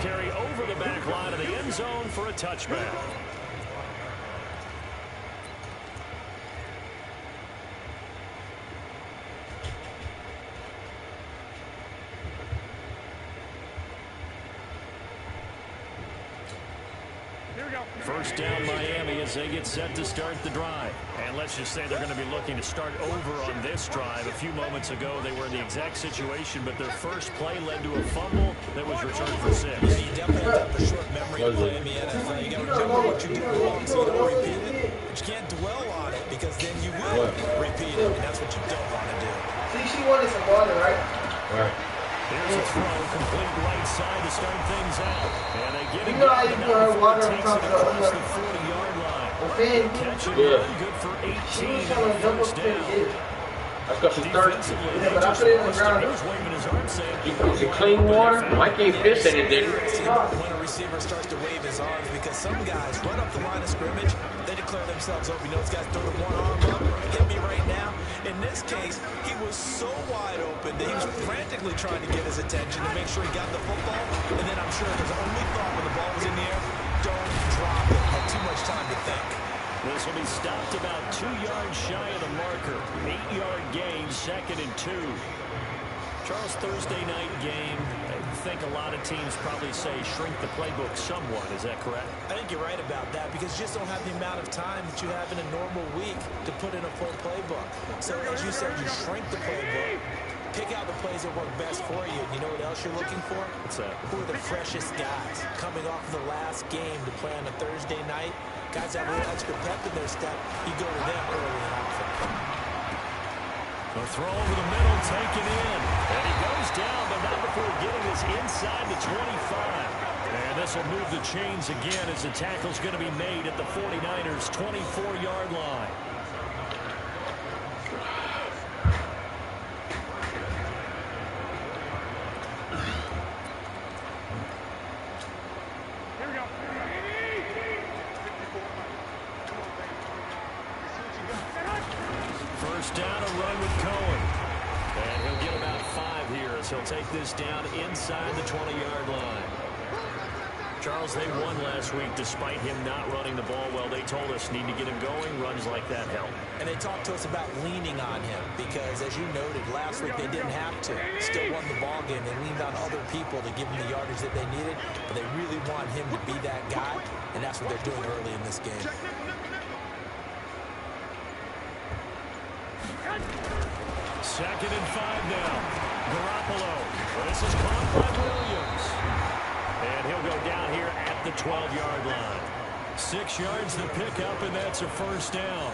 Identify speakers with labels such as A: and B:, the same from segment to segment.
A: carry over the back line of the end zone for a touchback. First down, Miami, as they get set to start the drive. And let's just say they're going to be looking to start over on this drive. A few moments ago, they were in the exact situation, but their first play led to a fumble that was returned for 6.
B: Yeah, you definitely have a short memory to play in the NFL. You got to remember what you did wrong so you don't repeat it. But you can't dwell on it because then you will repeat it, and that's what you don't want to do.
C: See, she wanted some water, right?
D: Right.
A: Here's a throw, complete right side to start things out. And they get it.
C: You put her water on top of
A: across the 40-yard line. Catch it, good for 18 on the first down.
D: That's because she's thirsty.
C: Yeah, but I put it in the ground.
D: Is it clean water? I can't fish anything.
B: When a receiver starts to wave his arms, because some guys run up the line of scrimmage, they declare themselves open. You know, those guys throw the one arm up, hit me right now. In this case, he was so wide open that he was frantically trying to get his attention to make sure he got the football. And then I'm sure his only thought when the ball was in the air, don't drop it. Had too much time to think.
A: This will be stopped about 2 yards shy of the marker. 8-yard gain, 2nd and 2. Charles, Thursday night game. I think a lot of teams probably say shrink the playbook somewhat. Is that correct?
B: I think you're right about that because you just don't have the amount of time that you have in a normal week to put in a full playbook. So as you said, you shrink the playbook. Pick out the plays that work best for you. And you know what else you're looking for?
A: What's that?
B: Who are the freshest guys coming off the last game to play on a Thursday night? Guys have a little extra pep in their step. You go to them early and often.
A: A throw over the middle, taken in. And he goes down, but not before getting this inside the 25. And this will move the chains again as the tackle's going to be made at the 49ers' 24-yard line. Down a run with Cohen. And he'll get about 5 here as he'll take this down inside the 20-yard line. Charles, they won last week despite him not running the ball well. They told us need to get him going. Runs like that help.
B: And they talked to us about leaning on him because, as you noted, last week they didn't have to. Still won the ball game. They leaned on other people to give them the yardage that they needed. But they really want him to be that guy, and that's what they're doing early in this game.
A: 2nd and 5 now. Garoppolo. This is caught by Williams. And he'll go down here at the 12-yard line. 6 yards to pick up, and that's a first down.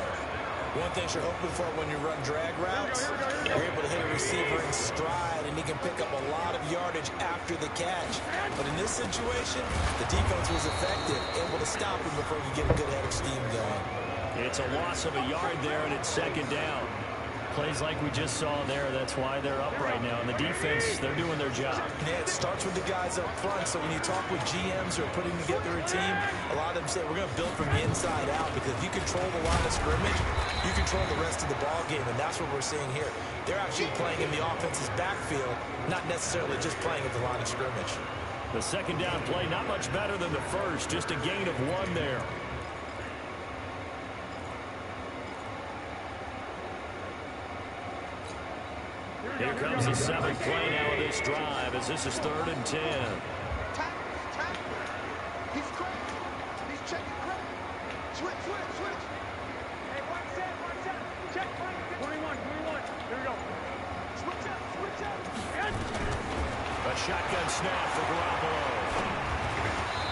B: One thing you're hoping for when you run drag routes, you're able to hit a receiver in stride, and he can pick up a lot of yardage after the catch. But in this situation, the defense was effective, able to stop him before you get a good head of steam going.
A: It's a loss of a yard there, and it's 2nd down. Plays like we just saw there. That's why they're up right now. And the defense, they're doing their job.
B: Yeah, it starts with the guys up front. So when you talk with GMs who are putting together a team, a lot of them say we're going to build from the inside out because if you control the line of scrimmage, you control the rest of the ball game, and that's what we're seeing here. They're actually playing in the offense's backfield, not necessarily just playing at the line of scrimmage.
A: The 2nd down play, not much better than the first. Just a gain of 1 there. Here comes the 7th play now of this drive as this is 3rd and 10.
E: He's quick. He's checking quick. Switch. Hey, one set. Check. 21. Here we go. Switch out.
A: A shotgun snap for Garoppolo.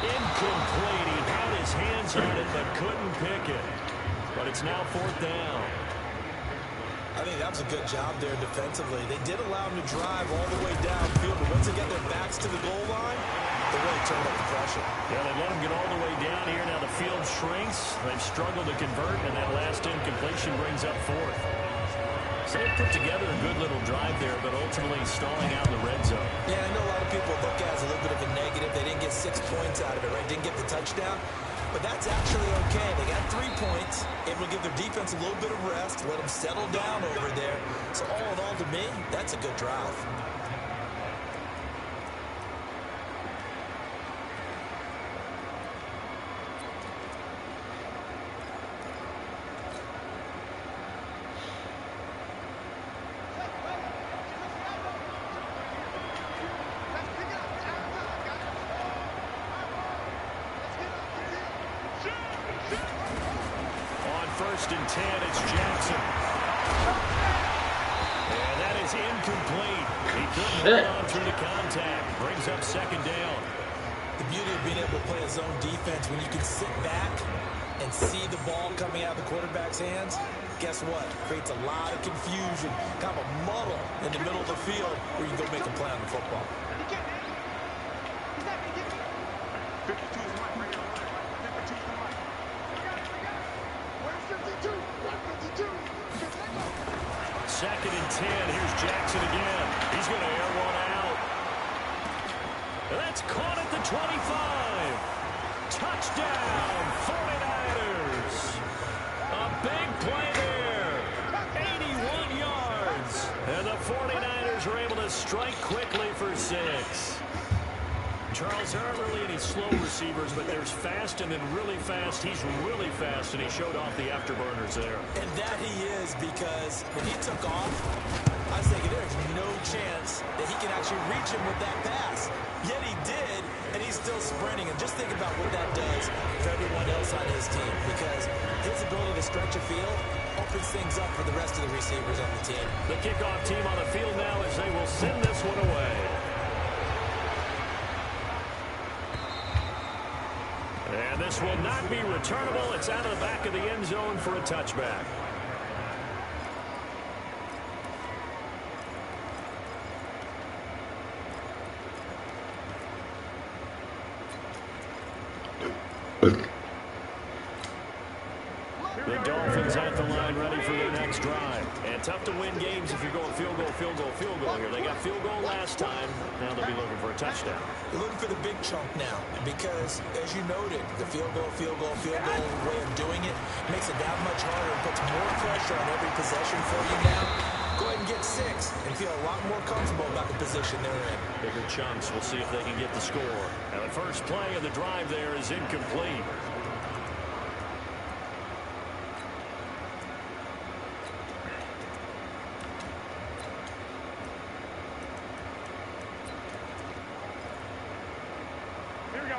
A: Incomplete. He had his hands on it but couldn't pick it. But it's now 4th down.
B: I think that was a good job there defensively. They did allow him to drive all the way downfield, but once they get their backs to the goal line, they really turned up the pressure.
A: Yeah, they let him get all the way down here. Now the field shrinks. They've struggled to convert, and that last incompletion brings up 4th. So they put together a good little drive there, but ultimately stalling out in the red zone.
B: Yeah, I know a lot of people look at it as a little bit of a negative. They didn't get 6 points out of it, right? Didn't get the touchdown. But that's actually okay. They got 3 points. Able to give their defense a little bit of rest, let them settle down over there. So all in all, to me, that's a good drive.
A: 1st and 10. It's Jackson. And that is incomplete. He couldn't hold on through the contact. Brings up 2nd down.
B: The beauty of being able to play a zone defense when you can sit back and see the ball coming out of the quarterback's hands, guess what? Creates a lot of confusion, kind of a muddle in the middle of the field where you can go make a play on the football.
A: Second and 10. Here's Jackson again. He's going to air one out. And that's caught at the 25. Touchdown, 49ers. A big play there. 81 yards. And the 49ers are able to strike quickly for 6. Charles, there aren't really any slow receivers, but there's fast and then really fast. He's really fast, and he showed off the afterburners there.
B: And that he is, because when he took off, I was thinking there's no chance that he can actually reach him with that pass. Yet he did, and he's still sprinting. And just think about what that does for everyone else on his team, because his ability to stretch a field opens things up for the rest of the receivers on the team.
A: The kickoff team on the field now as they will send this one away. And this will not be returnable. It's out of the back of the end zone for a touchback. The Dolphins at the line ready for their next drive. And tough to win games if you're going field goal, field goal, field goal here. They got field goal last time. Now they'll be looking for a touchdown.
B: They're looking for the big chunk now because, as you noted, the field goal way of doing it makes it that much harder and puts more pressure on every possession for you now. Go ahead and get 6 and feel a lot more comfortable about the position they're in.
A: Bigger chunks. We'll see if they can get the score. Now the first play of the drive there is incomplete.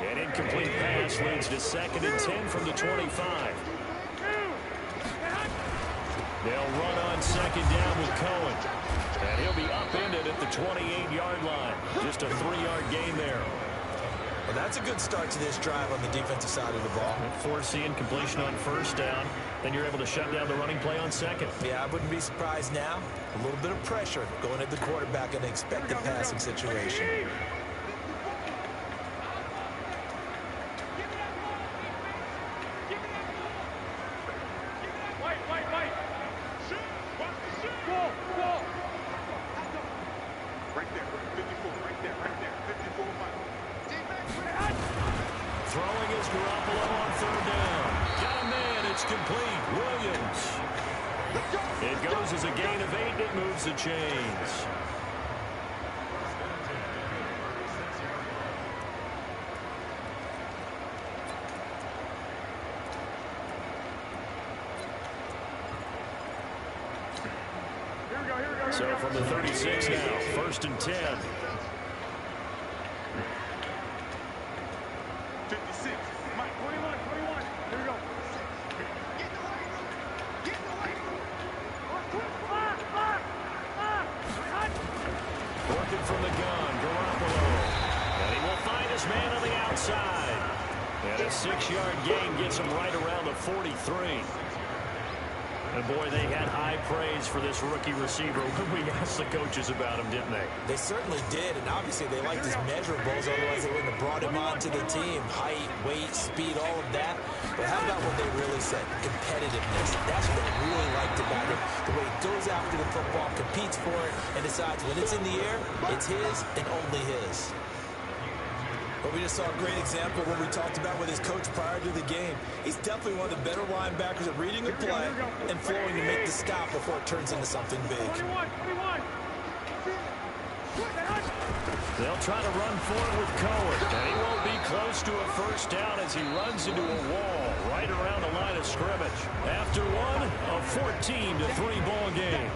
A: An incomplete pass leads to 2nd and 10 from the 25. They'll run on 2nd down with Cohen. And he'll be upended at the 28-yard line. Just a 3-yard gain there.
B: Well, that's a good start to this drive on the defensive side of the ball.
A: Force the incompletion on 1st down. Then you're able to shut down the running play on 2nd.
B: Yeah, I wouldn't be surprised now. A little bit of pressure going at the quarterback in an expected passing situation.
A: Throwing is Garoppolo on 3rd down. Got a man. It's complete. Williams. It goes as a gain of 8. It moves the chains. So from the 36 now, 1st and 10.
E: 56. Mike, 21. Here we go. Get the way.
A: Working from the gun, Garoppolo. And he will find his man on the outside. And a 6-yard gain gets him right around the 43. And boy, they had high praise for this rookie receiver when we asked the coaches about him, didn't they?
B: They certainly did, and obviously they liked his measurables, otherwise they wouldn't have brought him onto the team. Height, weight, speed, all of that. But how about what they really said? Competitiveness. That's what they really liked about him. The way he goes after the football, competes for it, and decides when it's in the air, it's his and only his. But we just saw a great example of what we talked about with his coach prior to the game. He's definitely one of the better linebackers at reading the play and flowing to make the stop before it turns into something big.
E: 21.
A: They'll try to run forward with Cohen. And he won't be close to a 1st down as he runs into a wall right around the line of scrimmage. After one, a 14-3 ball game.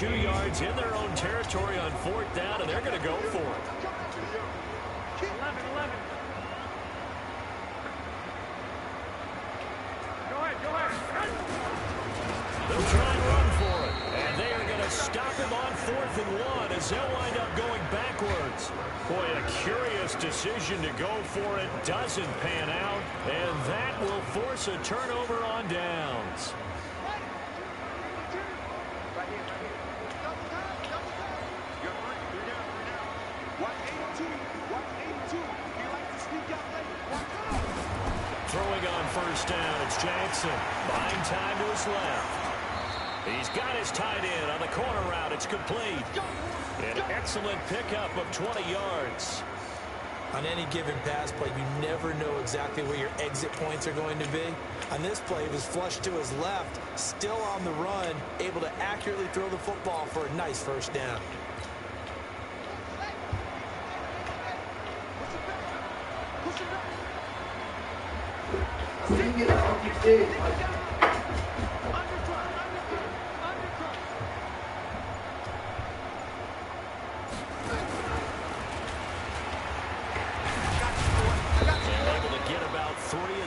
A: 2 yards in their own territory on 4th down, and they're going to go for it.
E: 11. Go ahead.
A: They'll try and run for it. And they are going to stop him on 4th and 1 as they'll wind up going backwards. Boy, a curious decision to go for it doesn't pan out, and that will force a turnover on downs. Throwing on 1st down, it's Jackson. Buying time to his left. He's got his tight end on the corner route. It's complete. An excellent pickup of 20 yards.
B: On any given pass play, you never know exactly where your exit points are going to be. On this play, he was flushed to his left, still on the run, able to accurately throw the football for a nice 1st down.
C: So you get out of these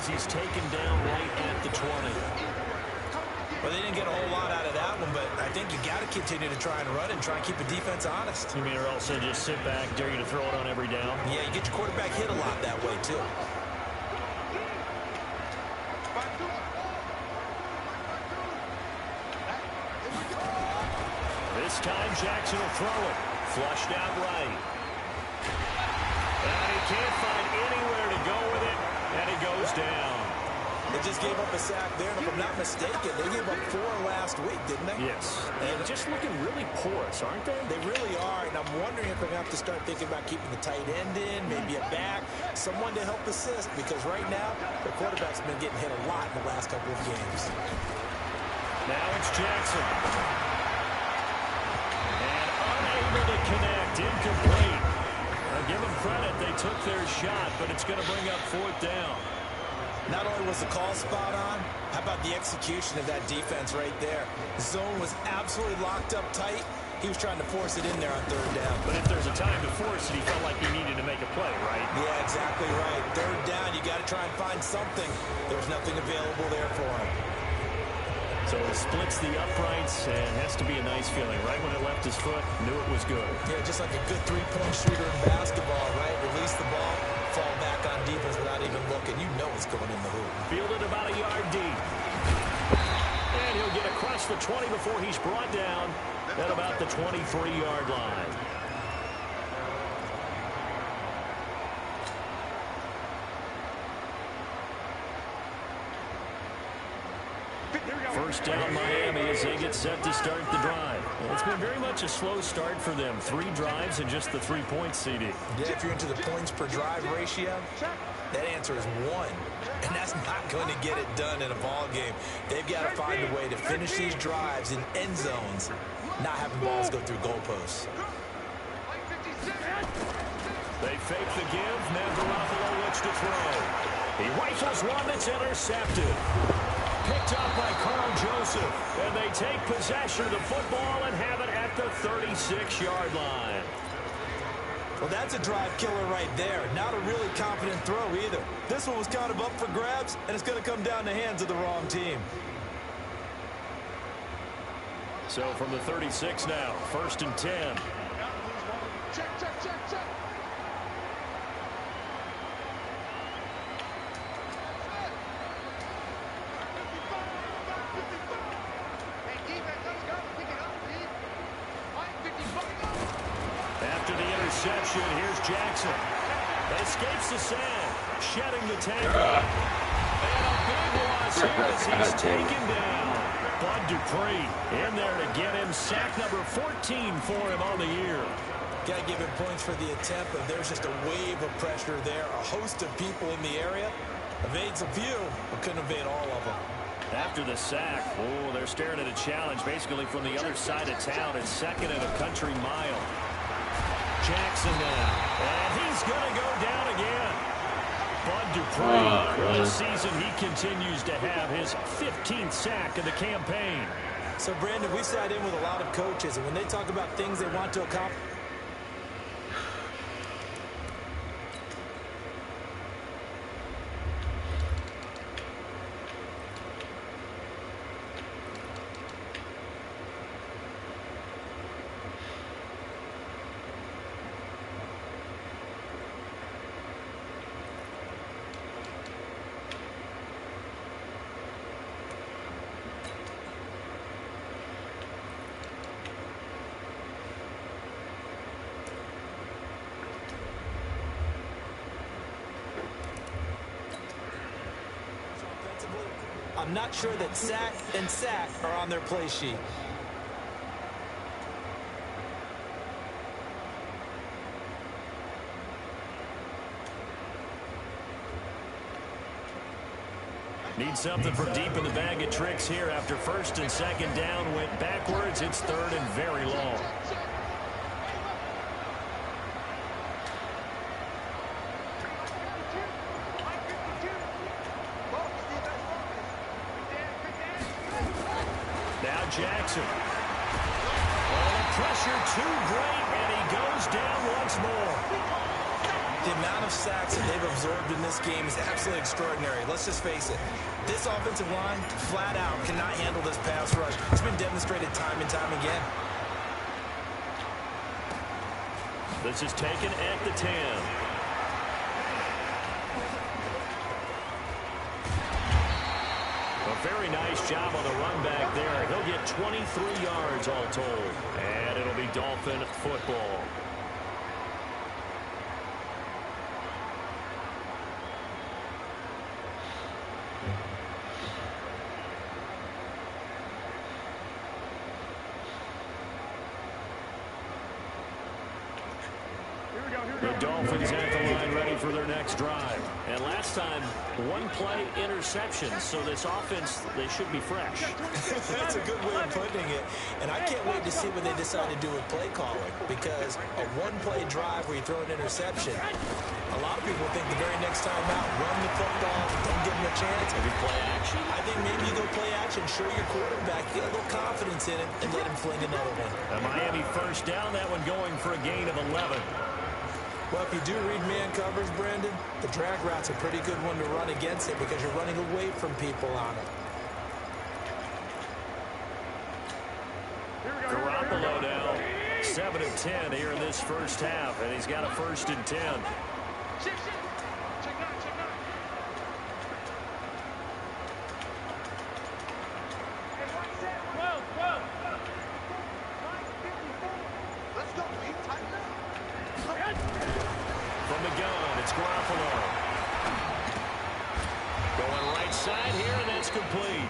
A: He's taken down right at the 20.
B: Well, they didn't get a whole lot out of that one, but I think you got to continue to try and run and try and keep the defense honest.
A: You mean, or else they just sit back, dare you to throw it on every down?
B: Yeah, you get your quarterback hit a lot that way, too.
A: This time, Jackson will throw it. Flushed out right. And he can't find anywhere to go with it. And he goes down.
B: They just gave up a sack there, and if I'm not mistaken, they gave up 4 last week, didn't they?
A: Yes. And just looking really porous, aren't they?
B: They really are, and I'm wondering if they're going to have to start thinking about keeping the tight end in, maybe a back, someone to help assist, because right now, the quarterback's been getting hit a lot in the last couple of games.
A: Now it's Jackson. And unable to connect, incomplete. Give them credit, they took their shot, but it's going to bring up 4th down.
B: Not only was the call spot on, how about the execution of that defense right there? The zone was absolutely locked up tight. He was trying to force it in there on 3rd down.
A: But if there's a time to force it, he felt like he needed to make a play, right?
B: Yeah, exactly right. 3rd down, you got to try and find something. There's nothing available there for him.
A: So he splits the uprights, and has to be a nice feeling. Right when it left his foot, knew it was good.
B: Yeah, just like a good 3-point shooter in basketball, right? Release the ball, fall back on defense without even looking. You know it's going in the hoop.
A: Fielded about a yard deep. And he'll get across the 20 before he's brought down at about the 23-yard line. First down Miami as they get set to start the drive. It's been very much a slow start for them. 3 drives and just the 3 points, CD.
B: Yeah, if you're into the points per drive ratio, that answer is 1. And that's not going to get it done in a ball game. They've got to find a way to finish these drives in end zones, not having balls go through goalposts.
A: They fake the give. Now Garoppolo looks to throw. He rifles one that's intercepted. Picked up by Carl Joseph, and they take possession of the football and have it at the 36-yard line.
B: Well, that's a drive killer right there. Not a really confident throw either. This one was kind of up for grabs, and it's going to come down the hands of the wrong team.
A: So from the 36 now, 1st and 10.
E: Check.
A: After the interception, here's Jackson. Escapes the sand, shedding the tackle. And a big loss here as he's taken down. Bud Dupree in there to get him sack number 14 for him on the year.
B: Got to give him points for the attempt, but there's just a wave of pressure there. A host of people in the area. Evades a few, but couldn't evade all of them.
A: After the sack, oh, they're staring at a challenge basically from the other side of town. It's 2nd and a country mile. Jackson now, and he's going to go down again. Bud Dupree, this season he continues to have his 15th sack of the campaign.
B: So, Brandon, we sat in with a lot of coaches, and when they talk about things they want to accomplish, I'm not sure that sack and sack are on their play sheet.
A: Need something for deep in the bag of tricks here after first and second down went backwards. It's third and very long. Now Jackson. Oh, the pressure too great, and he goes down once more.
B: The amount of sacks that they've absorbed in this game is absolutely extraordinary. Let's just face it. This offensive line, flat out, cannot handle this pass rush. It's been demonstrated time and time again.
A: This is taken at the 10. A very nice job on the run back there. He'll get 23 yards all told. And it'll be Dolphin football. The Dolphins at the line ready for their next drive. And last time, one play interception. So this offense, they should be fresh.
B: That's a good way of putting it. And I can't wait to see what they decide to do with play calling. Because a one-play drive where you throw an interception, a lot of people think the very next time out, run the football, don't give them a chance.
A: Maybe play action.
B: I think maybe you go play action, show your quarterback, get a little confidence in it, and let him fling another one.
A: A Miami first down, that one going for a gain of 11.
B: Well, if you do read man coverage, Brandon, the drag route's a pretty good one to run against it because you're running away from people on it.
A: Garoppolo now 7 of 10 here in this first half, and he's got a first and 10. From the gun, it's Garoppolo. Going right side here, and that's complete.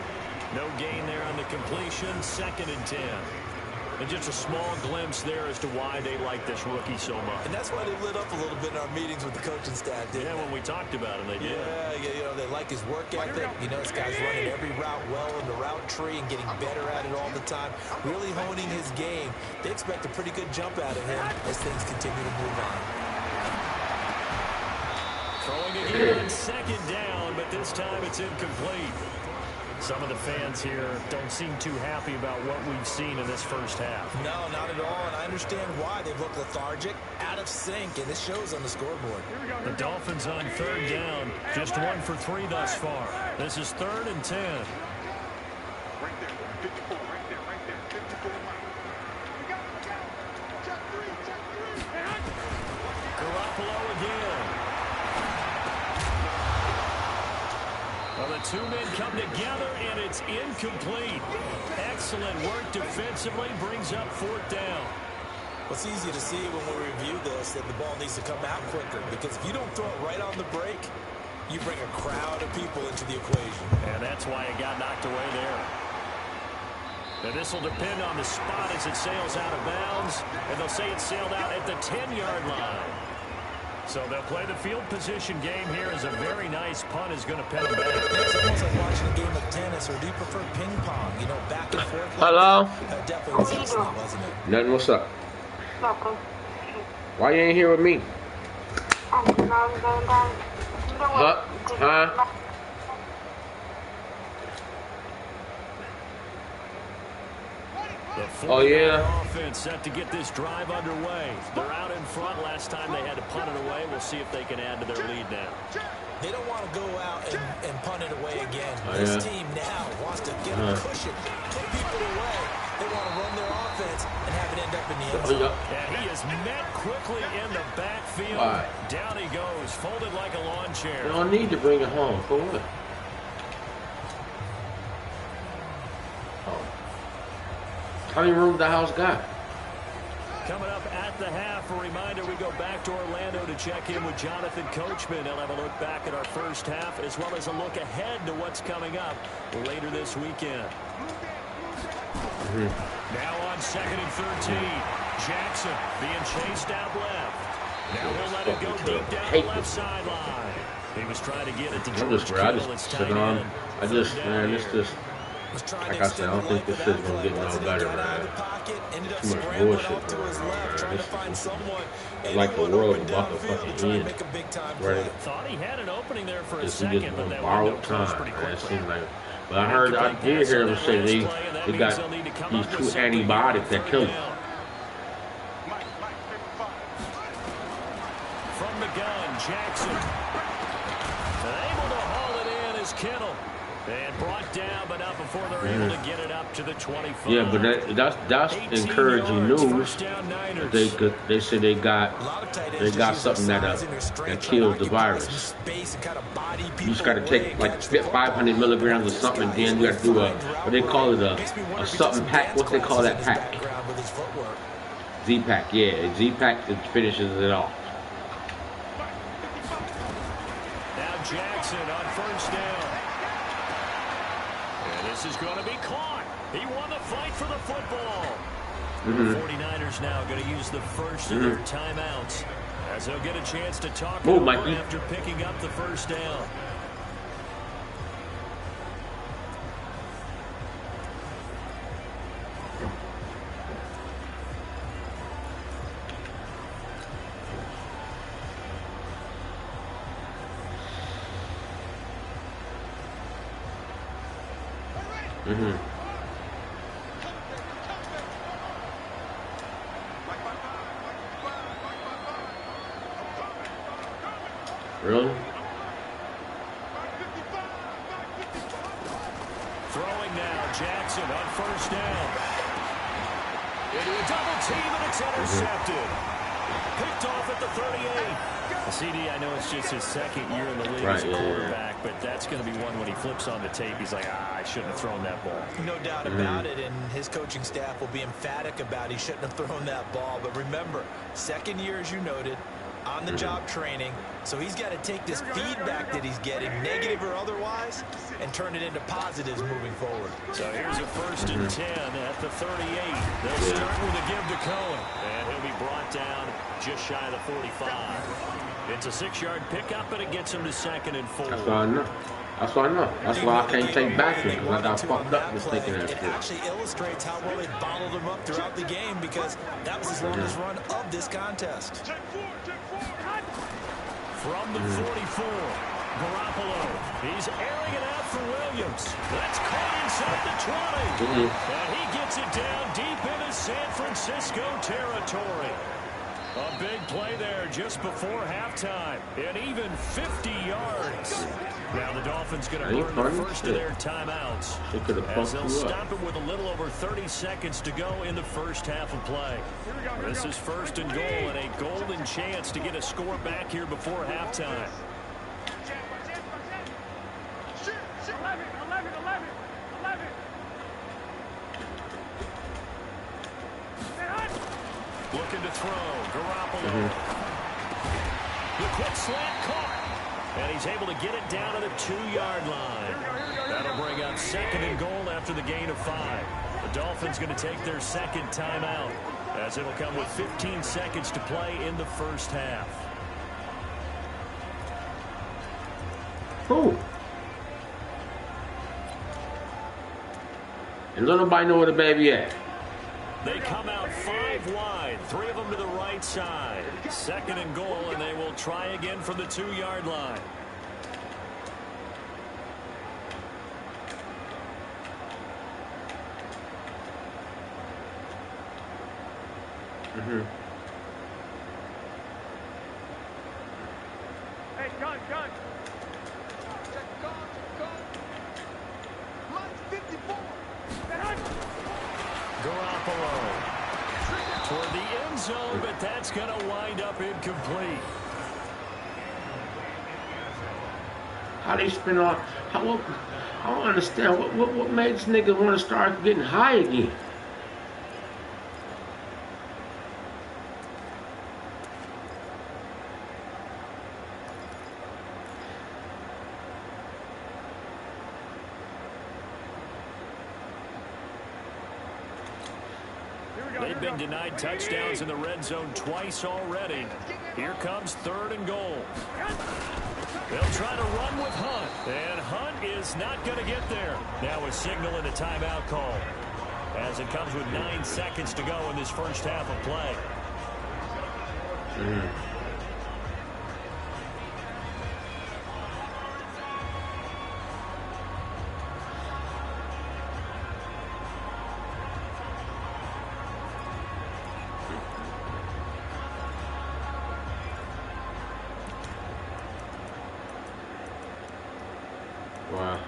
A: No gain there on the completion, second and 10. And just a small glimpse there as to why they like this rookie so much.
B: And that's why they lit up a little bit in our meetings with the coaching staff, didn't they?
A: When we talked about him, they did.
B: Yeah, you know, they like his work ethic. You know, this guy's running every route well in the route tree and getting better at it all the time. Really honing his game. They expect a pretty good jump out of him as things continue to move on.
A: Throwing again on second down, but this time it's incomplete. Some of the fans here don't seem too happy about what we've seen in this first half.
B: No, not at all, and I understand why. They've looked lethargic, out of sync, and this shows on the scoreboard.
A: The Dolphins on third down, just 1 for 3 thus far. This is third and 10.
E: Right there, 54, right there, 54 miles. We got it. Check three.
A: Garoppolo again. Well, the two men come together, and it's incomplete. Excellent work defensively, brings up fourth down.
B: Well, it's easy to see when we review this that the ball needs to come out quicker, because if you don't throw it right on the break, you bring a crowd of people into the equation.
A: And that's why it got knocked away there. Now, this will depend on the spot as it sails out of bounds, and they'll say it sailed out at the 10-yard line. So they'll play the field position game here as a very nice punt is going to pin them back.
B: It's almost like watching a game of tennis, or do you prefer ping pong? You know, back and forth.
D: Hello?
B: Definitely was excellent, wasn't it?
D: Nothing, what's up? Why you ain't here with me? Huh?
A: Oh, yeah. Offense set to get this drive underway. They're out in front. Last time they had to punt it away. We'll see if they can add to their lead now.
B: They don't want to go out and punt it away again. This team now wants to get a cushion, put people away. They want to run their offense and have it end up in the end zone.
A: And he is met quickly in the backfield. Down he goes, folded like a lawn chair.
D: They don't need to bring it home. For what? How many rooms the house got?
A: Coming up at the half, a reminder, we go back to Orlando to check in with Jonathan Coachman. He'll have a look back at our first half, as well as a look ahead to what's coming up later this weekend. Now on 2nd and 13, Jackson being chased out left. Now we'll let it go deep down the left sideline. He was trying to get it to George Kittle. It's tight end.
D: Like I said, I don't think this shit's gonna get no better, man. Too much bullshit going on, man. This is like the world about to fucking end. Right?
A: Thought he had an opening there for a second, but that
D: borrowed time, man. It seems like. But I did hear them say they got these 2 antibiotics that kill you.
A: From the gun, Jackson. Able to haul it in is Kittle. And brought down, but not before they're able to get it up to the 25.
D: Yeah, but that's encouraging news. They say they got something that kills the virus. You just got to take like 500 milligrams or something, and then you got to do what they call it a something pack. What they call that pack? Z-pack. Yeah, Z-pack that finishes it off.
A: Now Jackson on first down. This is going to be caught. He won the fight for the football. The 49ers now going to use the first of their timeouts, as they'll get a chance to talk over after picking up the first down.
D: Really?
A: Throwing now, Jackson on first down. Into a double team, and it's intercepted. Picked off at the 38. CD, I know it's just his second year in the league as a quarterback, but that's going to be one when he flips on the tape. He's like, I shouldn't have thrown that ball.
B: No doubt about it, and his coaching staff will be emphatic about he shouldn't have thrown that ball. But remember, second year, as you noted, on-the-job training, so he's got to take this feedback that he's getting, negative or otherwise, and turn it into positives moving forward.
A: So here's a 1st and 10 at the 38. They'll start with a give to Cohen, and he'll be brought down just shy of the 45. It's a 6-yard pickup, and it gets him to 2nd and 4.
D: That's what I know. That's what I know. That's why I can't take back to it, because I got fucked up with taking that shit.
B: It actually illustrates how well they bottled him up throughout the game, because that was his longest run of this contest.
A: From the 44, Garoppolo. He's airing it out for Williams. That's caught inside the 20. And he gets it down deep into San Francisco territory. A big play there just before halftime. And even 50 yards. Now the Dolphins going to burn the first of their timeouts, as they'll stop it with a little over 30 seconds to go in the first half of play. This is 1st and goal, and a golden chance to get a score back here before halftime.
E: 11.
A: Looking to throw, Garoppolo. The quick slant caught. And he's able to get it down to the 2-yard line. That'll bring up 2nd and goal after the gain of 5. The Dolphins going to take their second timeout, as it'll come with 15 seconds to play in the first half.
D: Who? And don't nobody know where the baby at.
A: They come out 5 wide, 3 of them to the right side. 2nd and goal, and they will try again from the 2-yard line.
D: Mm-hmm.
E: Hey, gun.
C: Line 54.
A: Garoppolo toward the end zone, but that's going to wind up incomplete.
D: How they spin off? I don't understand. What made this nigga want to start getting high again?
A: They've been denied touchdowns in the red zone twice already. Here comes 3rd and goal. They'll try to run with Hunt. And Hunt is not going to get there. Now a signal and a timeout call, as it comes with 9 seconds to go in this first half of play.
D: Wow.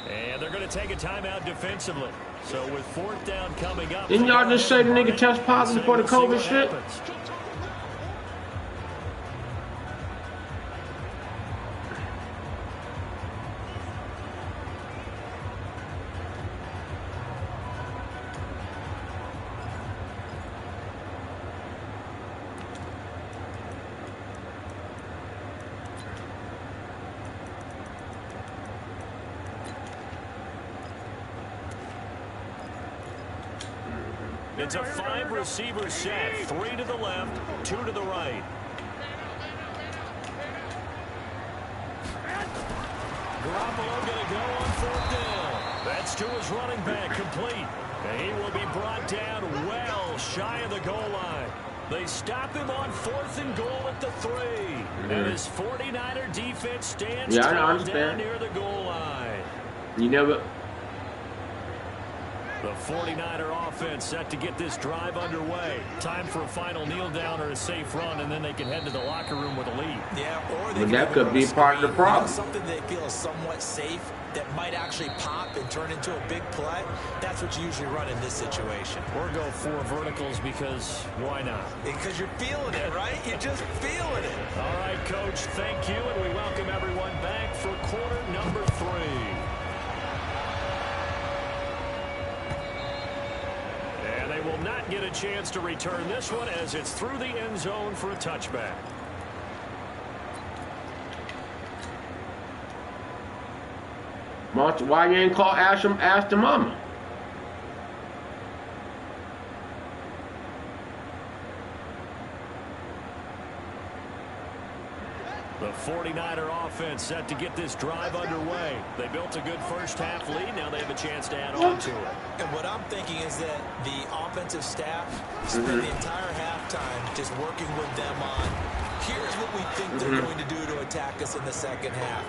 A: And they're going to take a timeout defensively. So with 4th down coming up.
D: Didn't y'all just say the nigga test positive for the COVID shit?
A: It's a 5-receiver set. 3 to the left, 2 to the right. Garoppolo going to go on 4th down. That's to his running back, complete. And he will be brought down well shy of the goal line. They stop him on 4th and goal at the 3. And his 49er defense stands tall down near the goal line.
D: You never...
A: The 49er offense set to get this drive underway. Time for a final kneel down or a safe run, and then they can head to the locker room with a lead.
B: Yeah, or they
D: But that could be part of the problem.
B: Something they feel is somewhat safe that might actually pop and turn into a big play. That's what you usually run in this situation.
A: Or go 4 verticals because why not?
B: Because you're feeling it, right? You're just feeling it.
A: All right, Coach, thank you, and we welcome everyone back for quarter number 3. Will not get a chance to return this one as it's through the end zone for a touchback.
D: March, why you ain't call ask the mama?
A: The 49er offense set to get this drive underway. They built a good first half lead. Now they have a chance to add on to it.
B: And what I'm thinking is that the offensive staff spent the entire halftime just working with them on, here's what we think they're going to do to attack us in the second half.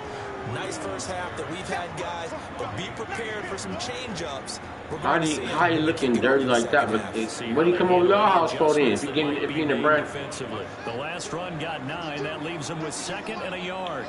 B: Nice first half that we've had, guys, but be prepared for some change-ups.
D: How you looking dirty like that? But when he come over your house for then, if you getting the brand.
A: The last run got 9. That leaves him with 2nd and a yard.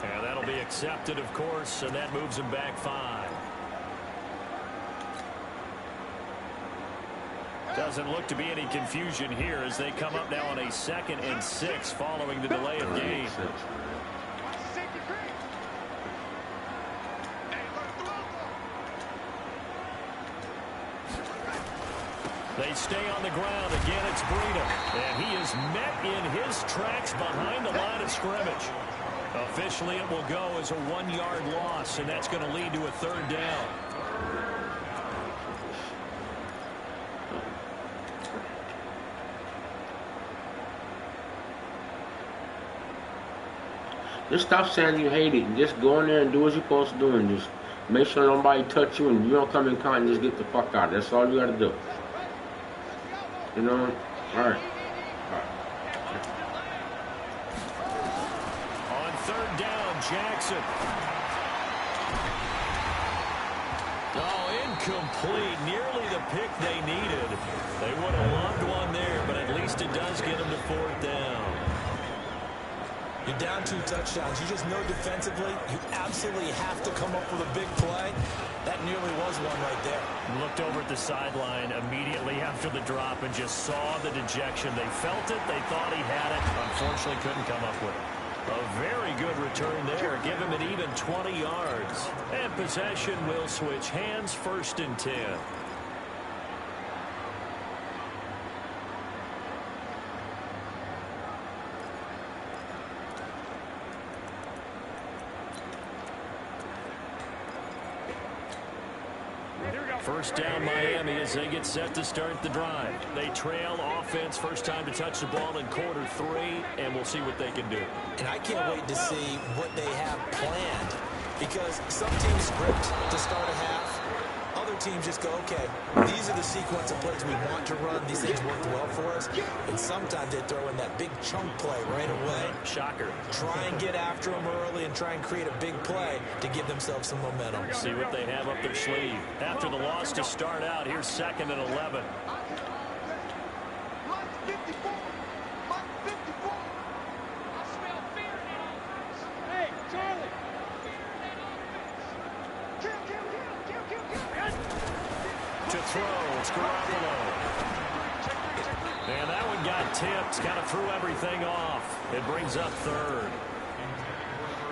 A: And that'll be accepted, of course, and that moves him back 5. Doesn't look to be any confusion here as they come up now on a 2nd and 6 following the delay of game. They stay on the ground. Again, it's Breida. And he is met in his tracks behind the line of scrimmage. Officially, it will go as a 1-yard loss, and that's going to lead to a 3rd down.
D: Just stop saying you hate it and just go in there and do what you're supposed to do and just make sure nobody touch you and you don't come in contact and just get the fuck out. That's all you gotta do. You know? Alright.
A: On third down, Jackson. Oh, incomplete. Nearly the pick they needed. They would have loved one there, but at least it does get them to fourth down.
B: You're down 2 touchdowns. You just know defensively you absolutely have to come up with a big play. That nearly was one right there.
A: Looked over at the sideline immediately after the drop and just saw the dejection. They felt it. They thought he had it. Unfortunately, couldn't come up with it. A very good return there. Give him an even 20 yards. And possession will switch hands, 1st and 10. First down, Miami, as they get set to start the drive. They trail offense, first time to touch the ball in quarter 3, and we'll see what they can do.
B: And I can't wait to see what they have planned, because some teams script to start a half. Other teams just go, okay, these are the sequence of plays we want to run. These things worked well for us. And sometimes they throw in that big chunk play right away.
A: Shocker.
B: Try and get after them early and try and create a big play to give themselves some momentum.
A: See what they have up their sleeve. After the loss to start out, here's 2nd and 11.
E: Hey, Charlie.
A: To throw, it's Garoppolo. And that one got tipped, kind of threw everything off. It brings up 3rd.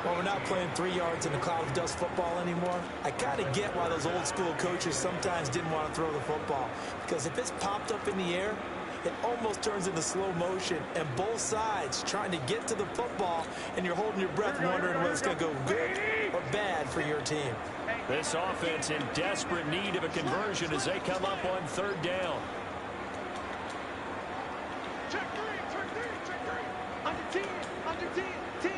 B: Well, we're not playing 3 yards in a cloud of dust football anymore. I kind of get why those old school coaches sometimes didn't want to throw the football. Because if it's popped up in the air, it almost turns into slow motion. And both sides trying to get to the football, and you're holding your breath wondering whether it's going to go good or bad for your team.
A: This offense in desperate need of a conversion as they come up on 3rd down.
E: Check 3, check 3. Under 10, under 10, 10.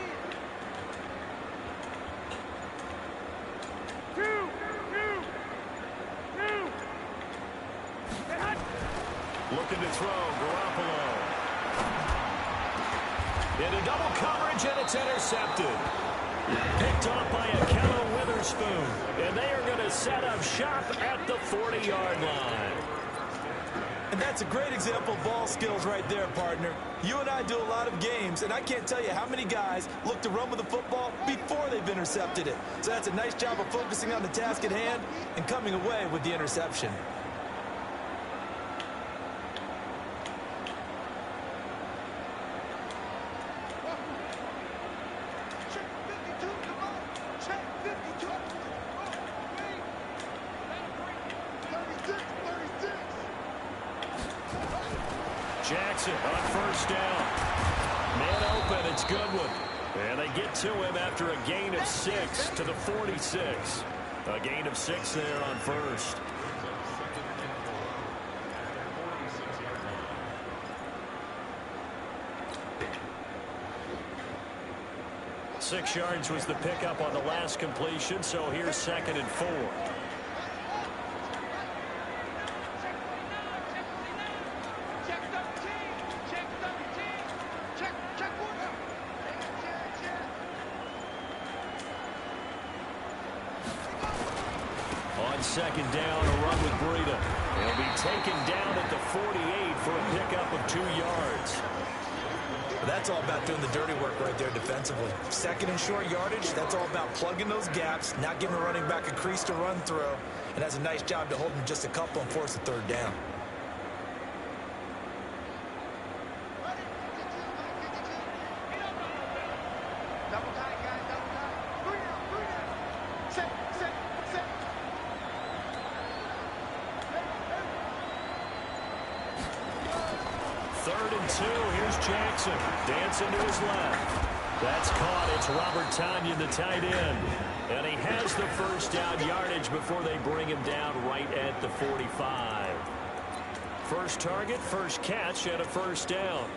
E: 2.
A: Looking to throw, Garoppolo. Into double coverage, and it's intercepted. Picked off by Akello Witherspoon. And they are going to set up shop at the 40-yard line.
B: And that's a great example of ball skills right there, partner. You and I do a lot of games, and I can't tell you how many guys look to run with the football before they've intercepted it. So that's a nice job of focusing on the task at hand and coming away with the interception.
A: Jackson on 1st down. Man open, it's Goodwin. And they get to him after a gain of 6 to the 46. A gain of 6 there on 1st. Six yards was the pickup on the last completion, so here's 2nd and 4. On 2nd down, a run with Breida. He'll be taken down at the 48 for a pickup of 2 yards.
B: That's all about doing the dirty work right there defensively. 2nd and short yardage, that's all about plugging those gaps, not giving a running back a crease to run through, and has a nice job to hold him just a couple and force a 3rd down.
A: Jackson dancing to his left. That's caught. It's Robert Tonyan, the tight end. And he has the first down yardage before they bring him down right at the 45. First target, first catch, and a 1st down.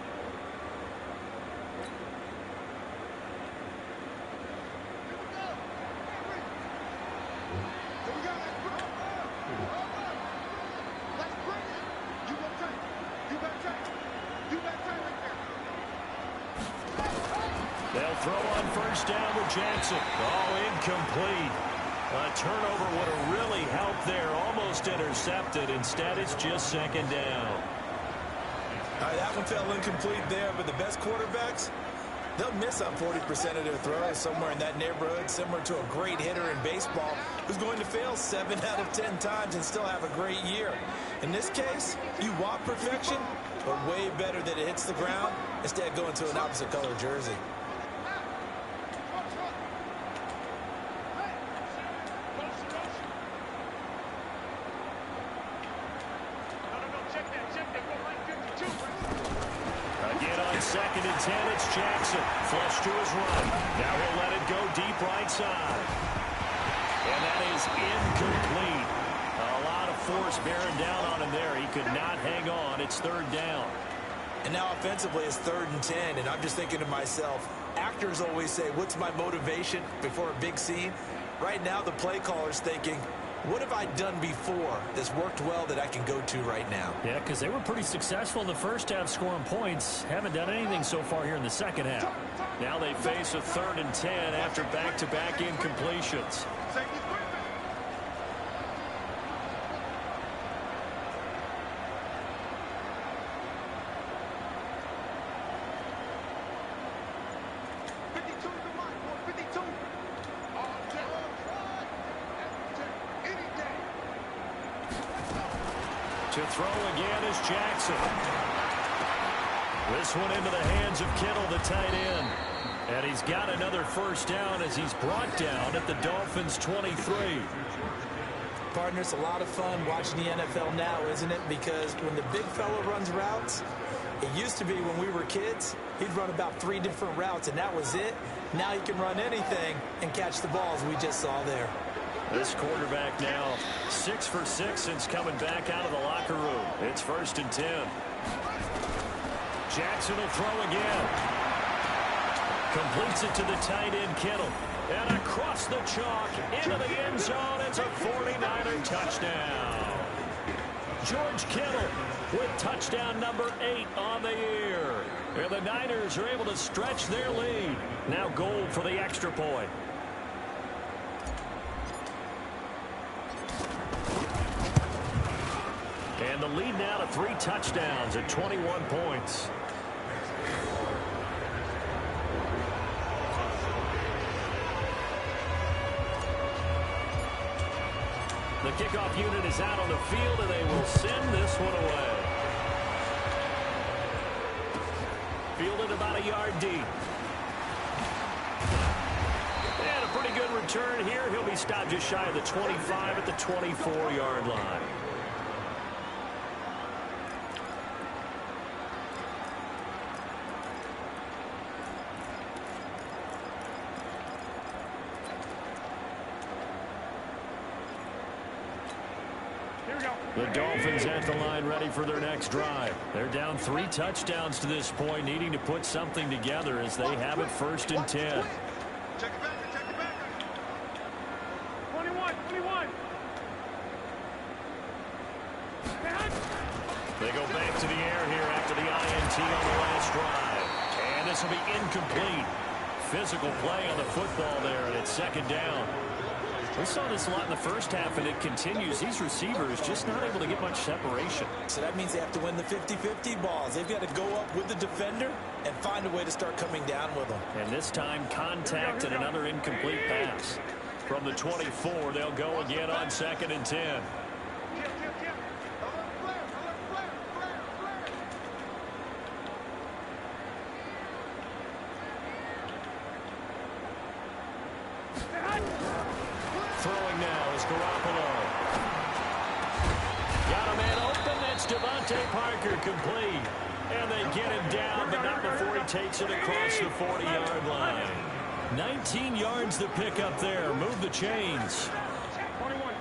A: They'll throw on first down with Jackson. Oh, incomplete. A turnover would have really helped there. Almost intercepted. Instead, it's just second down.
B: All right, that one fell incomplete there, but the best quarterbacks, they'll miss on 40% of their throws, somewhere in that neighborhood, similar to a great hitter in baseball who's going to fail 7 out of 10 times and still have a great year. In this case, you want perfection, but way better that it hits the ground instead of going to an opposite color jersey.
A: Second and 10, it's Jackson. Flush to his right. Now he'll let it go deep right side. And that is incomplete. A lot of force bearing down on him there. He could not hang on. It's third down.
B: And now offensively it's 3rd and 10. And I'm just thinking to myself, actors always say, what's my motivation before a big scene? Right now the play caller's thinking, what have I done before that's worked well that I can go to right now?
A: Yeah, because they were pretty successful in the first half scoring points. Haven't done anything so far here in the second half. Now they face a 3rd and 10 after back-to-back incompletions. To throw again is Jackson. This one into the hands of Kittle, the tight end. And he's got another first down as he's brought down at the Dolphins' 23.
B: Partner, it's a lot of fun watching the NFL now, isn't it? Because when the big fella runs routes, it used to be when we were kids, he'd run about 3 different routes, and that was it. Now he can run anything and catch the balls we just saw there.
A: This quarterback now 6 for 6 since coming back out of the locker room. It's 1st and 10. Jackson will throw again. Completes it to the tight end, Kittle. And across the chalk into the end zone. It's a 49er touchdown. George Kittle with touchdown number 8 on the year. And the Niners are able to stretch their lead. Now goal for the extra point. And the lead now to 3 touchdowns at 21 points. The kickoff unit is out on the field, and they will send this one away. Fielded about a yard deep. And a pretty good return here. He'll be stopped just shy of the 25 at the 24-yard line. The Dolphins at the line ready for their next drive. They're down 3 touchdowns to this point, needing to put something together as they have it 1st and 10.
E: Check it back, check it back. 21.
A: They go back to the air here after the INT on the last drive. And this will be incomplete. Physical play on the football there, and it's 2nd down. We saw this a lot in the first half, and it continues. These receivers just not able to get much separation.
B: So that means they have to win the 50-50 balls. They've got to go up with the defender and find a way to start coming down with them.
A: And this time, contact and another incomplete pass. From the 24, they'll go again on 2nd and 10. Throwing now is Garoppolo. Got a man open. That's Devontae Parker, complete. And they get him down, but not before he takes it across the 40-yard line. 19 yards to pick up there. Move the chains.
E: 21.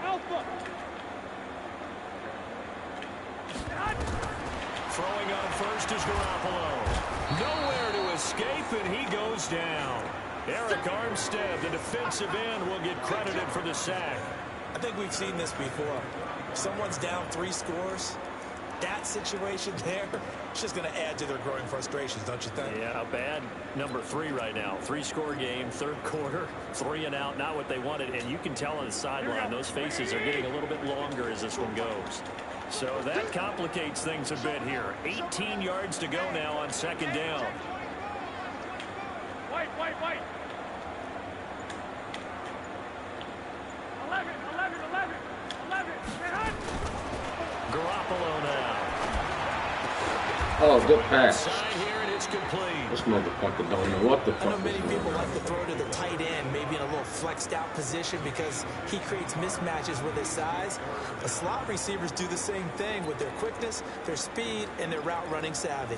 E: Alpha.
A: Throwing on first is Garoppolo. Nowhere to escape, and he goes down. Eric Armstead, the defensive end, will get credited for the sack.
B: I think we've seen this before. If someone's down 3 scores, that situation there, it's just going to add to their growing frustrations, don't you think?
A: Yeah, bad number 3 right now. 3-score game, third quarter, 3 and out, not what they wanted. And you can tell on the sideline, those faces are getting a little bit longer as this one goes. So that complicates things a bit here. 18 yards to go now on second down.
E: White. 11.
A: Garoppolo now.
D: Oh, good pass.
A: Side here, and it's complete.
D: This motherfucker don't know what the
B: I know
D: fuck
B: many
D: is going
B: people
D: on.
B: like to throw to the tight end, maybe in a little flexed out position because he creates mismatches with his size. But slot receivers do the same thing with their quickness, their speed, and their route running savvy.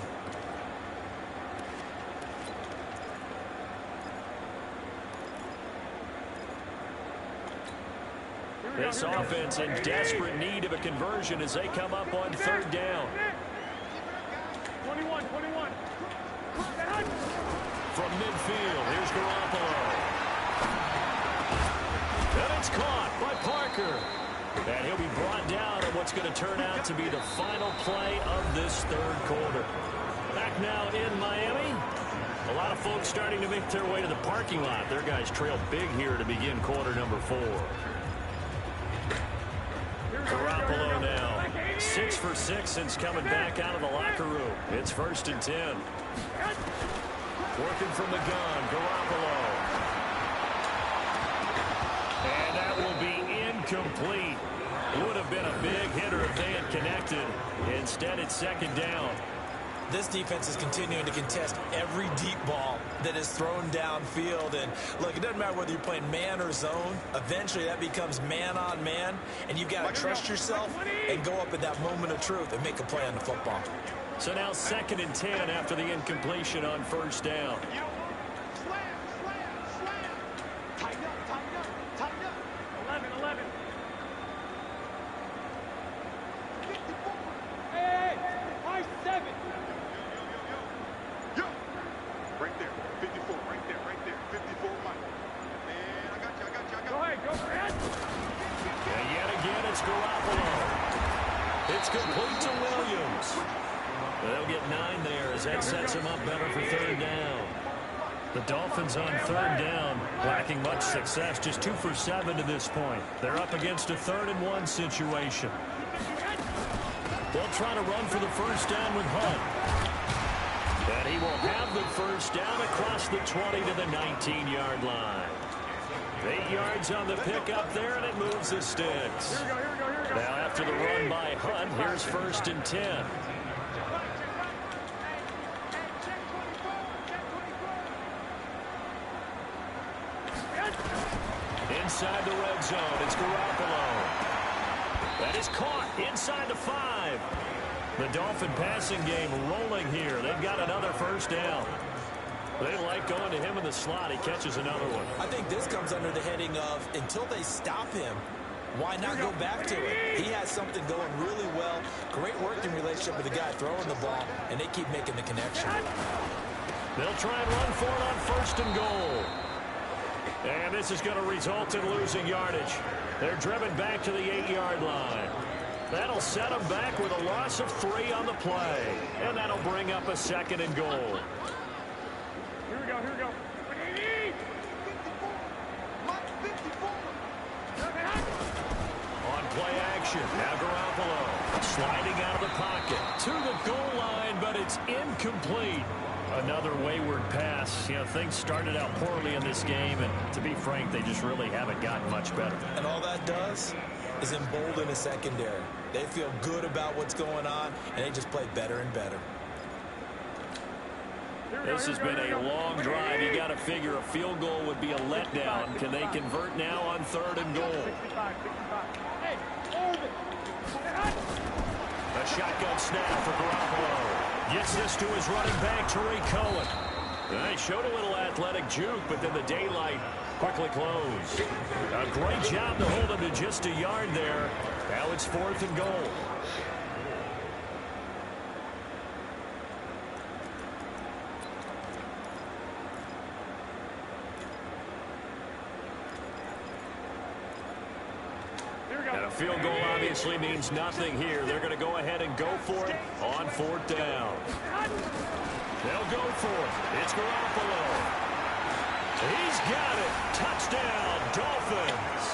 A: This offense in desperate need of a conversion as they come up on third down.
E: 21.
A: From midfield, here's Garoppolo. And it's caught by Parker. And he'll be brought down on what's going to turn out to be the final play of this third quarter. Back now in Miami. A lot of folks starting to make their way to the parking lot. Their guys trail big here to begin quarter number 4. Garoppolo now. 6 for 6 since coming back out of the locker room. It's 1st and 10. Working from the gun, Garoppolo. And that will be incomplete. Would have been a big hitter if they had connected. Instead, it's second down.
B: This defense is continuing to contest every deep ball that is thrown downfield. And look, it doesn't matter whether you're playing man or zone. Eventually, that becomes man on man. And you've got to trust yourself and go up at that moment of truth and make a play on the football.
A: So now 2nd and 10 after the incompletion on 1st down.
E: Slam. Tighten up. 11. 54. Hey, 5-7.
F: Yo, right there, 54, right there, 54, Mike. Man, I got you.
E: Go ahead.
A: And yet again, it's Garoppolo. It's complete to Williams. They'll get 9 there as that sets him up better for third down. The Dolphins on third down, lacking much success, just 2 for 7 to this point. They're up against a 3rd and 1 situation. They'll try to run for the first down with Hunt. And he will have the first down across the 20 to the 19-yard line. 8 yards on the pickup there, and it moves the sticks.
E: Here we go.
A: Now after the run by Hunt, here's 1st and 10. Inside the red zone, it's Garoppolo. That is caught inside the 5. The Dolphin passing game rolling here. They've got another first down. They like going to him in the slot. He catches another one.
B: I think this comes under the heading of until they stop him, why not go back to it? He has something going really well. Great working relationship with the guy throwing the ball, and they keep making the connection.
A: They'll try and run for it on 1st and goal. And this is going to result in losing yardage. They're driven back to the 8-yard line. That'll set them back with a loss of 3 on the play. And that'll bring up a 2nd and goal.
E: Here we go. 54. Mike, 54.
A: On play action, now Garoppolo sliding out of the pocket to the goal line, but it's incomplete. Another wayward pass. You know, things started out poorly in this game, and to be frank, they just really haven't gotten much better.
B: And all that does is embolden a secondary. They feel good about what's going on, and they just play better and better.
A: This has been a long drive. You got to figure a field goal would be a letdown. Can they convert now on 3rd and goal?
E: 65. Hey, hold it.
A: A shotgun snap for Garoppolo. Gets this to his running back, Tariq Cohen. They showed a little athletic juke, but then the daylight quickly closed. A great job to hold him to just a yard there. Now it's 4th and goal. And a field goal obviously means nothing here. They're going to go ahead and go for it on 4th down. They'll go for it. It's Garoppolo. He's got it. Touchdown, Dolphins.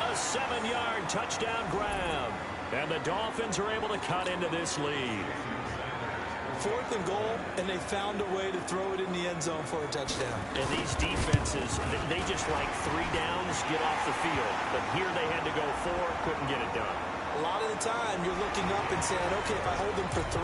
A: A 7-yard touchdown grab. And the Dolphins are able to cut into this lead.
B: 4th and goal, and they found a way to throw it in the end zone for a touchdown.
A: And these defenses, they just like 3 downs, get off the field. But here they had to go 4, couldn't get it done.
B: A lot of the time, you're looking up and saying, okay, if I hold them for 3,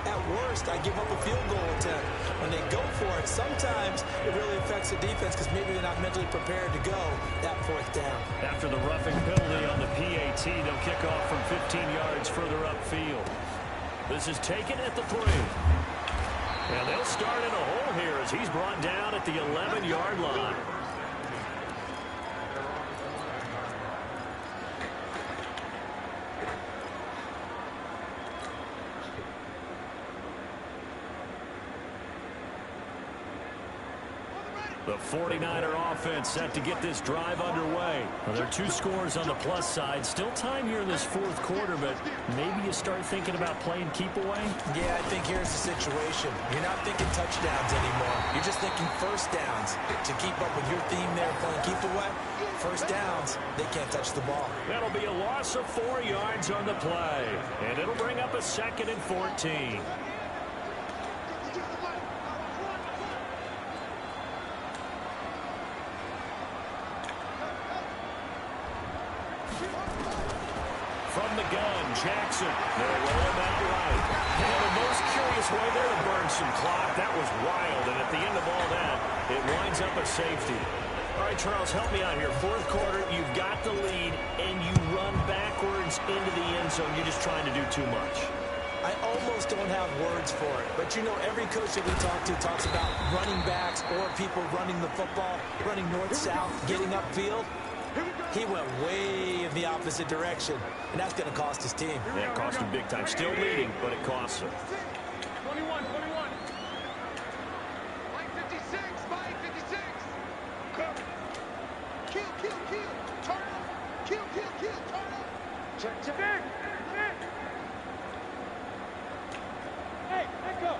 B: at worst, I give up a field goal attempt. When they go for it, sometimes it really affects the defense because maybe they're not mentally prepared to go that 4th down.
A: After the roughing penalty on the PAT, they'll kick off from 15 yards further upfield. This is taken at the 3. And they'll start in a hole here as he's brought down at the 11-yard line. The 49er offense set to get this drive underway. Well, there are 2 scores on the plus side. Still time here in this 4th quarter, but maybe you start thinking about playing keep away?
B: Yeah, I think here's the situation. You're not thinking touchdowns anymore. You're just thinking 1st downs. To keep up with your theme there, playing keep away, 1st downs, they can't touch the ball.
A: That'll be a loss of 4 yards on the play. And it'll bring up a 2nd and 14. From the gun, Jackson. They'll roll him out right. And the most curious way there to burn some clock. That was wild. And at the end of all that, it winds up a safety. All right, Charles, help me out here. 4th quarter, you've got the lead, and you run backwards into the end zone. You're just trying to do too much.
B: I almost don't have words for it. But, you know, every coach that we talk to talks about running backs or people running the football, running north-south, getting upfield. He went way in the opposite direction, and that's going to cost his team.
A: Yeah, it cost him big time. Still leading, but it costs him.
E: 21. Mike 56. Mike 56. Kill. Turn up. Kill. Turn up. Check. Hey, let go.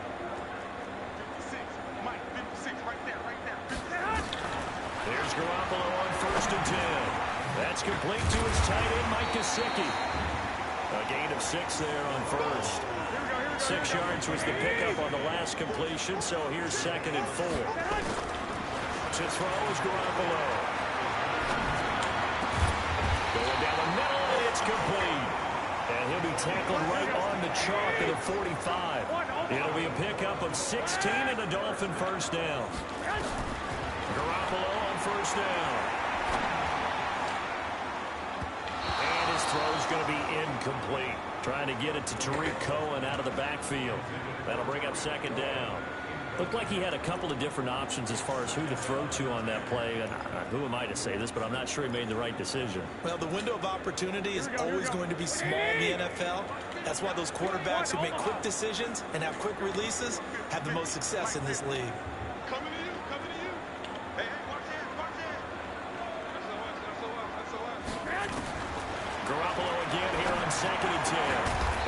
F: 56. Mike, 56, right there.
A: There's Garoppolo on 1st and 10. That's complete to his tight end, Mike Gesicki. A gain of 6 there on 1st. 6 yards was the pickup on the last completion, so here's 2nd and 4. To throw is Garoppolo. Going down the middle, and it's complete. And he'll be tackled right on the chalk of the 45. It'll be a pickup of 16 and a Dolphin 1st down. Garoppolo on 1st down. And his throw's going to be incomplete. Trying to get it to Tariq Cohen out of the backfield. That'll bring up 2nd down. Looked like he had a couple of different options as far as who to throw to on that play. And who am I to say this, but I'm not sure he made the right decision.
B: Well, the window of opportunity is always going to be small in the NFL. That's why those quarterbacks who make quick decisions and have quick releases have the most success in this league.
F: Coming to you. Hey, watch that. That's
A: Garoppolo again here on 2nd and 10.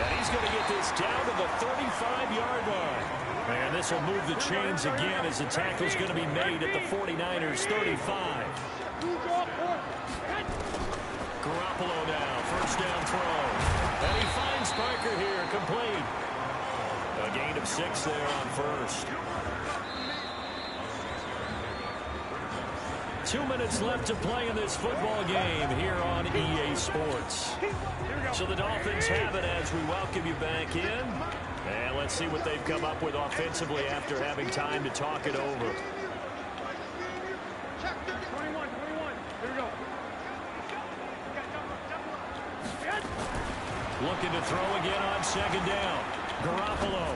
A: And he's going to get this down to the 35-yard line. And this will move the chains again as the tackle's going to be made at the 49ers 35. Garoppolo now, 1st down throw. And he finds Parker here, complete. A gain of 6 there on 1st. 2 minutes left to play in this football game here on EA Sports. So the Dolphins have it as we welcome you back in. And let's see what they've come up with offensively after having time to talk it over.
E: 21. Here we go.
A: Looking to throw again on 2nd down. Garoppolo.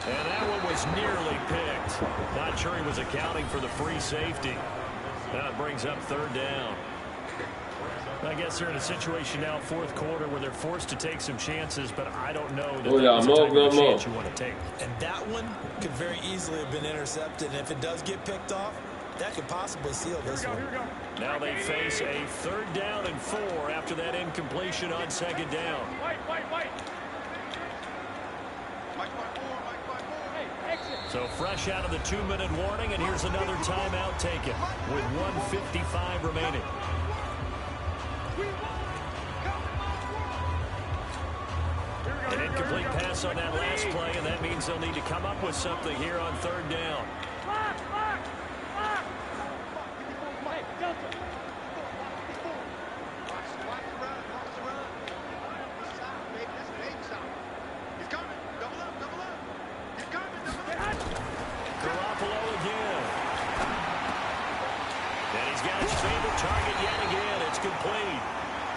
A: And that one was nearly picked. Not sure he was accounting for the free safety. That brings up 3rd down. I guess they're in a situation now, 4th quarter, where they're forced to take some chances, but I don't know that that's the type of chance you want to take.
B: And that one could very easily have been intercepted. And if it does get picked off, that could possibly seal this one.
E: Here we go.
A: Now they face a 3rd down and and 4 after that incompletion on second down.
E: White.
A: So fresh out of the 2-minute warning, and here's another timeout taken with 1:55 remaining. An incomplete pass on that last play, and that means they'll need to come up with something here on third down.
E: Hey, Delta.
A: Garoppolo again. And he's got his favorite target yet again. It's complete.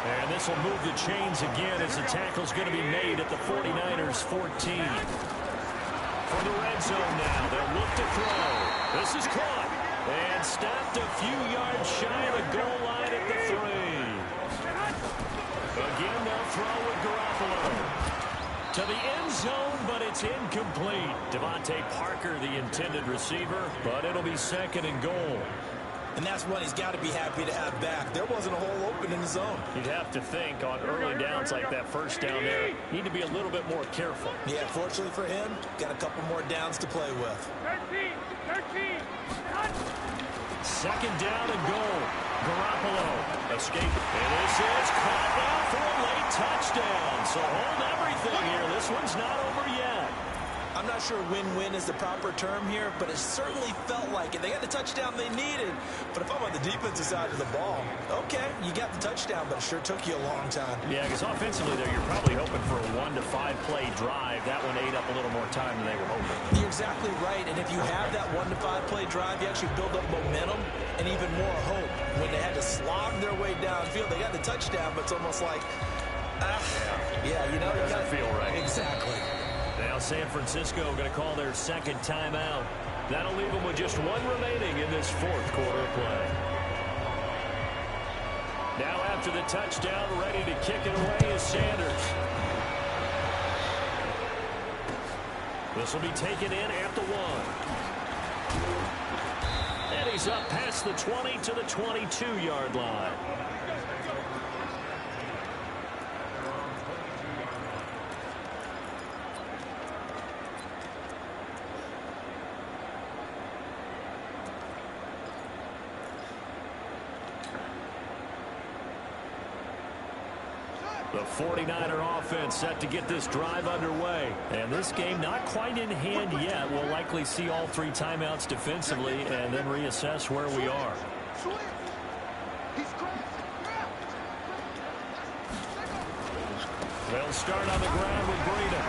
A: And this will move the chains again as the tackle's going to be made at the 49ers 14. From the red zone now, they'll look to throw. This is caught. And stopped a few yards shy of the goal line at the 3. Again, they'll throw with Garoppolo. To the end zone, but it's incomplete. Devontae Parker, the intended receiver, but it'll be second and goal.
B: And that's one he's got to be happy to have back. There wasn't a hole open in the zone.
A: You'd have to think on early downs like that first down there, need to be a little bit more careful.
B: Yeah, fortunately for him, got a couple more downs to play with.
E: 13.
A: Second down and goal. Garoppolo escape. And this is caught now for a late touchdown. So hold everything here. This one's not over yet.
B: I'm not sure win-win is the proper term here, but it certainly felt like it. They got the touchdown they needed. But if I'm on the defensive side of the ball, okay, you got the touchdown, but it sure took you a long time.
A: Yeah, because offensively there, you're probably hoping for a 1 to 5 play drive. That one ate up a little more time than they were hoping.
B: You're exactly right. And if you have that 1 to 5 play drive, you actually build up momentum and even more hope. When they had to slog their way downfield, they got the touchdown, but it's almost like, yeah, you know,
A: it doesn't feel right.
B: Exactly.
A: Now San Francisco going to call their second timeout. That'll leave them with just 1 remaining in this fourth quarter play. Now after the touchdown, ready to kick it away is Sanders. This will be taken in at the 1. And he's up past the 20 to the 22-yard line. The 49er offense set to get this drive underway. And this game not quite in hand yet. We'll likely see all 3 timeouts defensively and then reassess where we are. They'll start on the ground with Breida.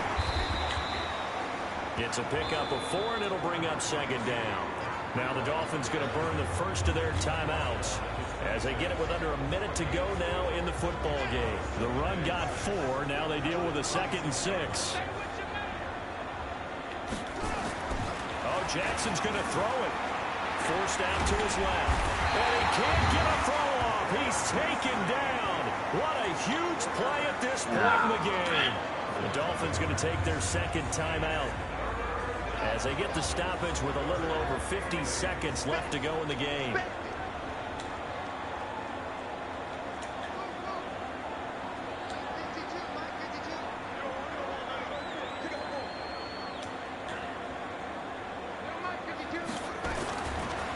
A: It's a pickup of 4, and it'll bring up second down. Now the Dolphins going to burn the first of their timeouts as they get it with under a minute to go now in the football game. The run got 4. Now they deal with a 2nd and 6. Oh, Jackson's going to throw it. Forced out to his left. And he can't get a throw off. He's taken down. What a huge play at this point in the game. The Dolphins going to take their second timeout as they get the stoppage with a little over 50 seconds left to go in the game.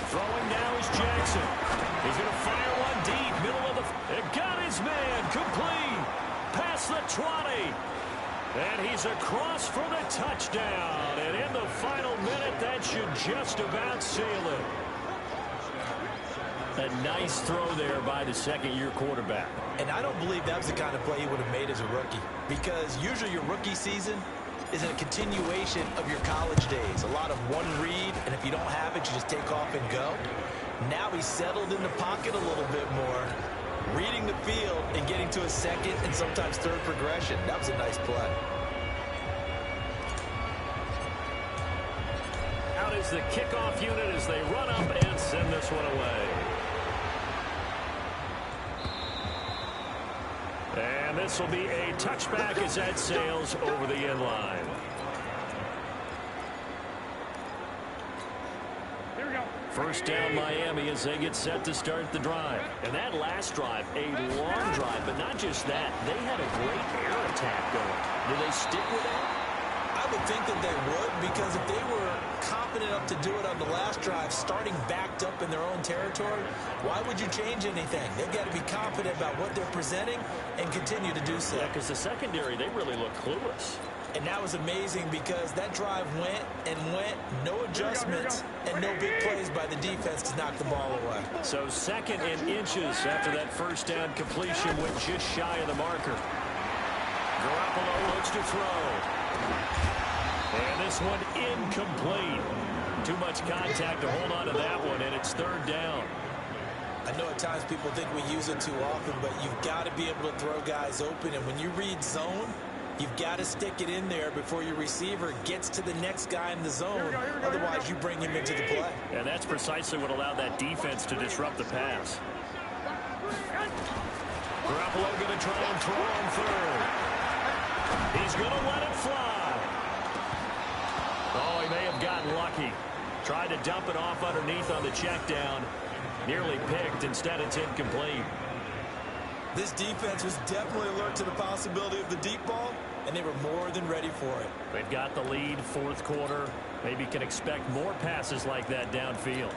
A: Throwing now is Jackson. He's going to fire one deep, middle of the... It got his man, complete, past the 20. And he's across for the touchdown. And in the final minute, that should just about seal it. A nice throw there by the second-year quarterback.
B: And I don't believe that was the kind of play he would have made as a rookie, because usually your rookie season is a continuation of your college days. A lot of one read, and if you don't have it, you just take off and go. Now he's settled in the pocket a little bit more, reading the field and getting to a second and sometimes third progression. That was a nice play.
A: Out is the kickoff unit as they run up and send this one away. And this will be a touchback as that sails over the end line.
E: Here we go.
A: First down Miami as they get set to start the drive. And that last drive, a long drive, but not just that. They had a great air attack going. Do they stick with that?
B: I would think that they would, because if they were confident enough to do it on the last drive, starting backed up in their own territory, why would you change anything? They've got to be confident about what they're presenting and continue to do so.
A: Yeah, because the secondary, they really look clueless.
B: And that was amazing because that drive went and went, no adjustments, and no big plays by the defense to knock the ball away.
A: So 2nd and inches after that first down completion went just shy of the marker. Garoppolo looks to throw. And this one incomplete. Too much contact to hold on to that one, and it's 3rd down.
B: I know at times people think we use it too often, but you've got to be able to throw guys open. And when you read zone, you've got to stick it in there before your receiver gets to the next guy in the zone. Otherwise, you bring him into the play.
A: And that's precisely what allowed that defense to disrupt the pass. Garoppolo going to try and throw on 3rd. He's going to let it fly. Oh, he may have gotten lucky. Tried to dump it off underneath on the check down. Nearly picked. Instead, it's incomplete.
B: This defense was definitely alert to the possibility of the deep ball, and they were more than ready for it.
A: They've got the lead, 4th quarter. Maybe can expect more passes like that downfield.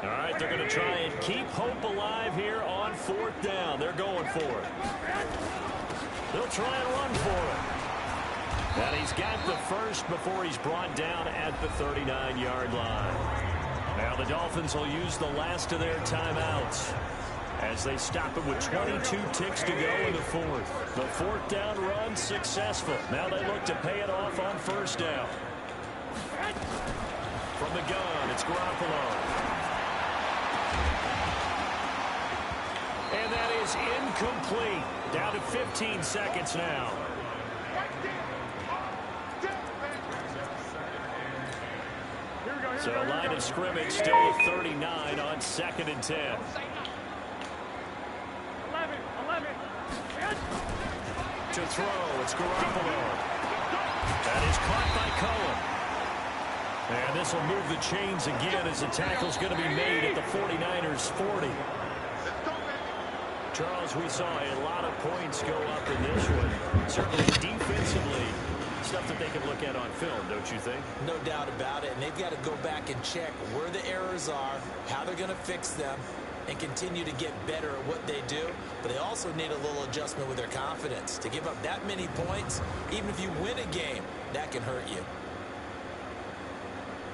A: All right, they're going to try and keep hope alive here on 4th down. They're going for it. They'll try and run for it. And he's got the first before he's brought down at the 39-yard line. Now the Dolphins will use the last of their timeouts as they stop it with 22 ticks to go in the 4th. The 4th down run successful. Now they look to pay it off on 1st down. From the gun, it's Garoppolo. And that is incomplete. Down to 15 seconds now. So line of scrimmage still at 39 on 2nd and 10.
E: 11.
A: To throw, it's Garoppolo. That is caught by Cohen. And this will move the chains again as the tackle's going to be made at the 49ers 40. Charles, we saw a lot of points go up in this one. Certainly defensively, stuff that they can look at on film, don't you think?
B: No doubt about it. And they've got to go back and check where the errors are, how they're going to fix them, and continue to get better at what they do. But they also need a little adjustment with their confidence. To give up that many points, even if you win a game, that can hurt you.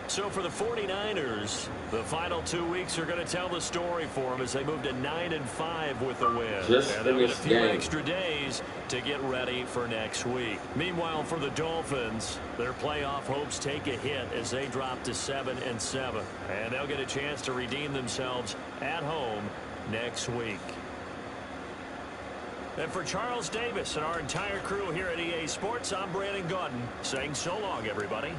A: So for the 49ers, the final 2 weeks are going to tell the story for them as they move to 9-5 with a win. And they'll get a few extra days to get ready for next week. Meanwhile, for the Dolphins, their playoff hopes take a hit as they drop to 7-7. And they'll get a chance to redeem themselves at home next week. And for Charles Davis and our entire crew here at EA Sports, I'm Brandon Gaudin saying so long, everybody.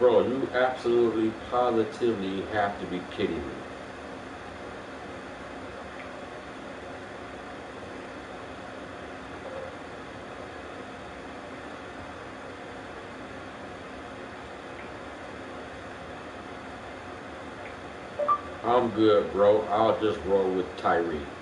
D: bro, you absolutely, positively have to be kidding me. I'm good, bro. I'll just roll with Tyree.